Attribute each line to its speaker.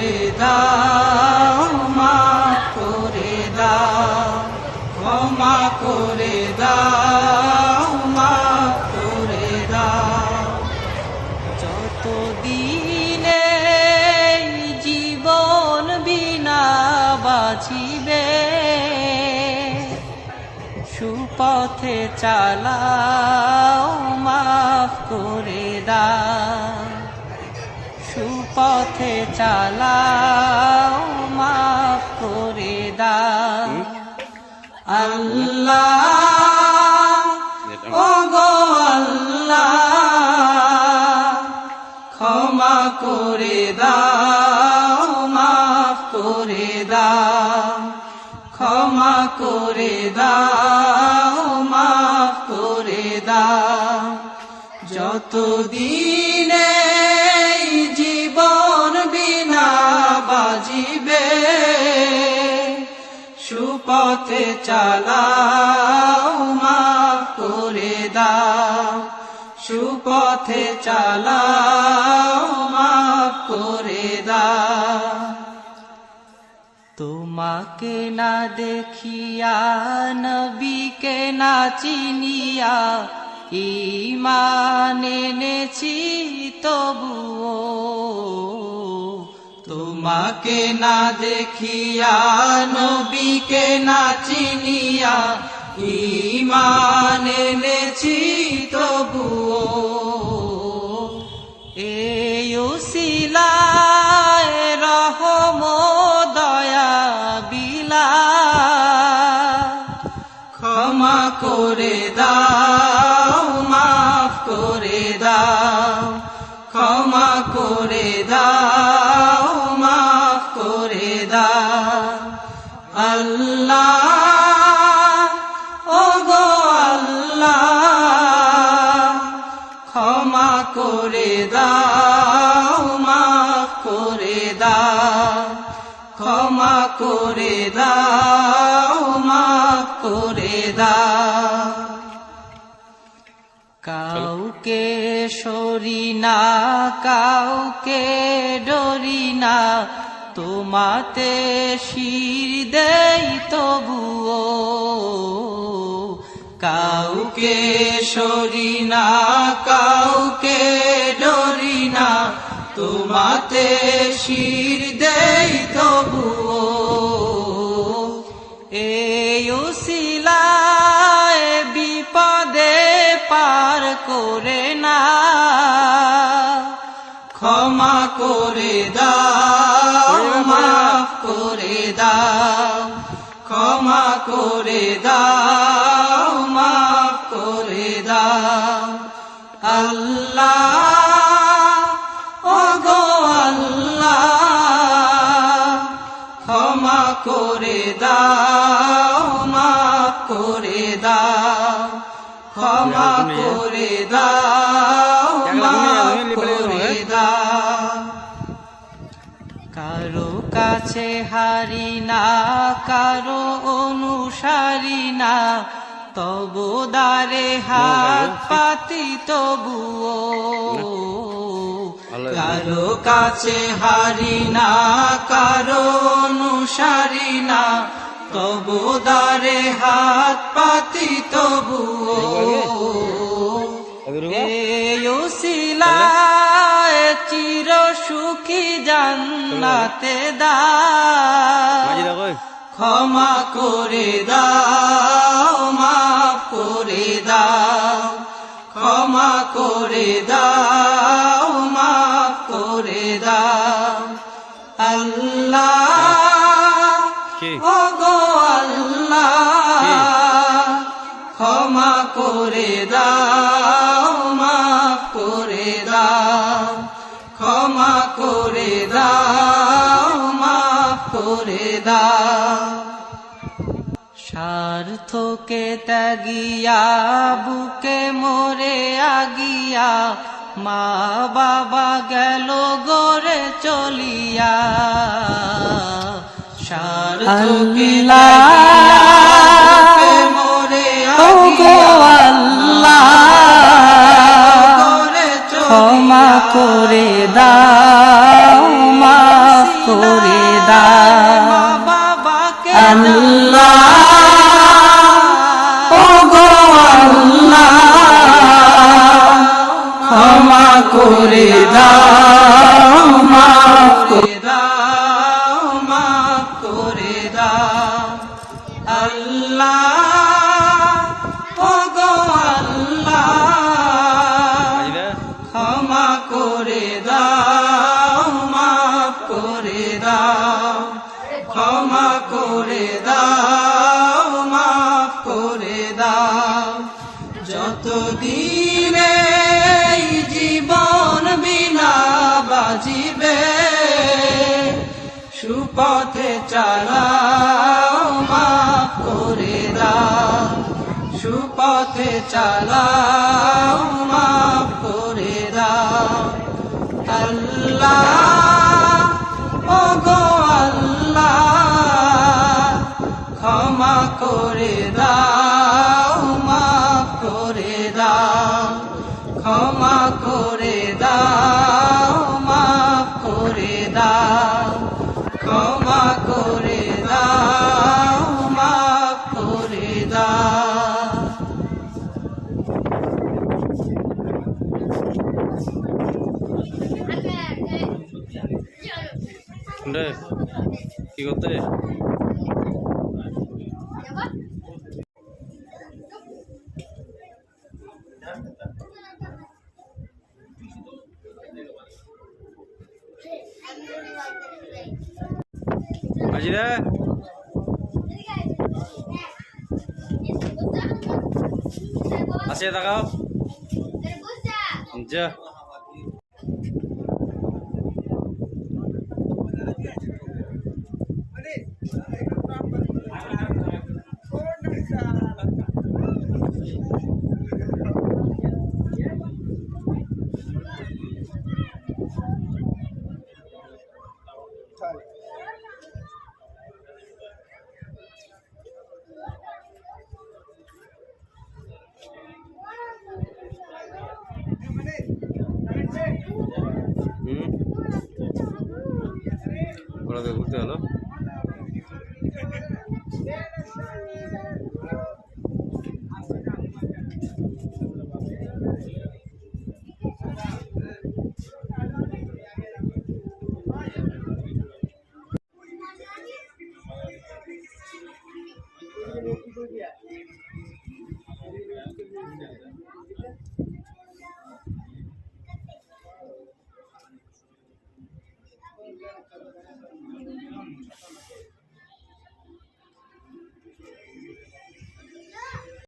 Speaker 1: করে দাও, মাফ করে দাও, ক্ষমা করে দাও, মাফ করে দাও। যতদিনে জীবন বিনা বাঁচিবে, সুপথে চালাও, মাফ করে দাও, সুপথে চালাও, মাফ করে দাও। আল্লাহ ওগো আল্লাহ, ক্ষমা করে দাও, মাফ করে দাও, ক্ষমা করে দাও, মাফ করে দাও। যতদিনে জীবন বিনা বাজিবে, সুপথে চালাও, মাফ করে দাও, সুপথে চালাও, মাফ করে দাও। তোমাকে না দেখিয়া, নবীকে না চিনিয়া, ঈমান এনেছি তবুও। তোমাকে না দেখিয়া, নবীকে না চিনিয়া, ঈমান এনেছি তবুও। এই উসিলায় রহম দয়া বিলা, ক্ষমা করে দাও, মাফ করে দাও, ক্ষমা করে দাও, মাফ করে দাও। আল্লাহ ওগো আল্লাহ, ক্ষমা করে দাও, মাফ করে দাও, ক্ষমা করে দাও, মাফ করে দাও। কাউকে সরি না, কাউকে ডরি না, তোমাতে শির দেই তবুও। কাউকে সরি না, কাউকে ডরি না, তোমাতে শির দেই তবুও। এই উসিলায় বিপদে পার করে না, ক্ষমা করে দাও, মাফ করে দাও, ক্ষমা করে দাও, মাফ করে দাও। আল্লাহ ওগো আল্লাহ, ক্ষমা করে দাও, মাফ করে দাও, ক্ষমা করে দাও, মাফ করে দাও। কারো কাছে হারি না, কারো অনুসারী না, তবু দ্বারে হাত পাতি তবুও। কারো কাছে হারি না, কারো অনুসারী না, তবু দ্বারে হাত পাতি তবুও। এই উসিলায় চির সুখী জান্নাতে দাও, ক্ষমা করে দাও, মাফ করে দাও, ক্ষমা করে দাও, মাফ করে দাও। আল্লাহ ওগো আল্লাহ, ক্ষমা করে দাও, মাফ করে দাও, ক্ষমা করে দাও, মাফ করে দাও। স্বার্থকে ত্যাগিয়া, বুকে মরে আগিয়া, মা বাবা গেল গড়ে চলিয়া। স্বার্থকে ত্যাগিয়া, বুকে মরে আগিয়া, ক্ষমা করে দাও, মাফ আল্লাহ ওগো আল্লাহ ক্ষমা করে দাও মাফ করে দাও মাফ করে দাও আল্লাহ ওগো আল্লাহ ক্ষমা করে দাও মাফ করে দাও ক্ষমা করে দাও মাফ করে দাও যতদিন এই জীবন বিনা বাজিবে সুপথে চালাও মাফ করে দাও সুপথে চালাও মাফ করে দাও আল্লাহ ওগো আল্লাহ ক্ষমা করে দাও মাফ করে দাও ক্ষমা করে দাও মাফ করে দাও ক্ষমা করে দাও মাফ করে দাও
Speaker 2: কি করতে Majida Masih tak kau? Ja. ওরা তো ঘুরতে হলো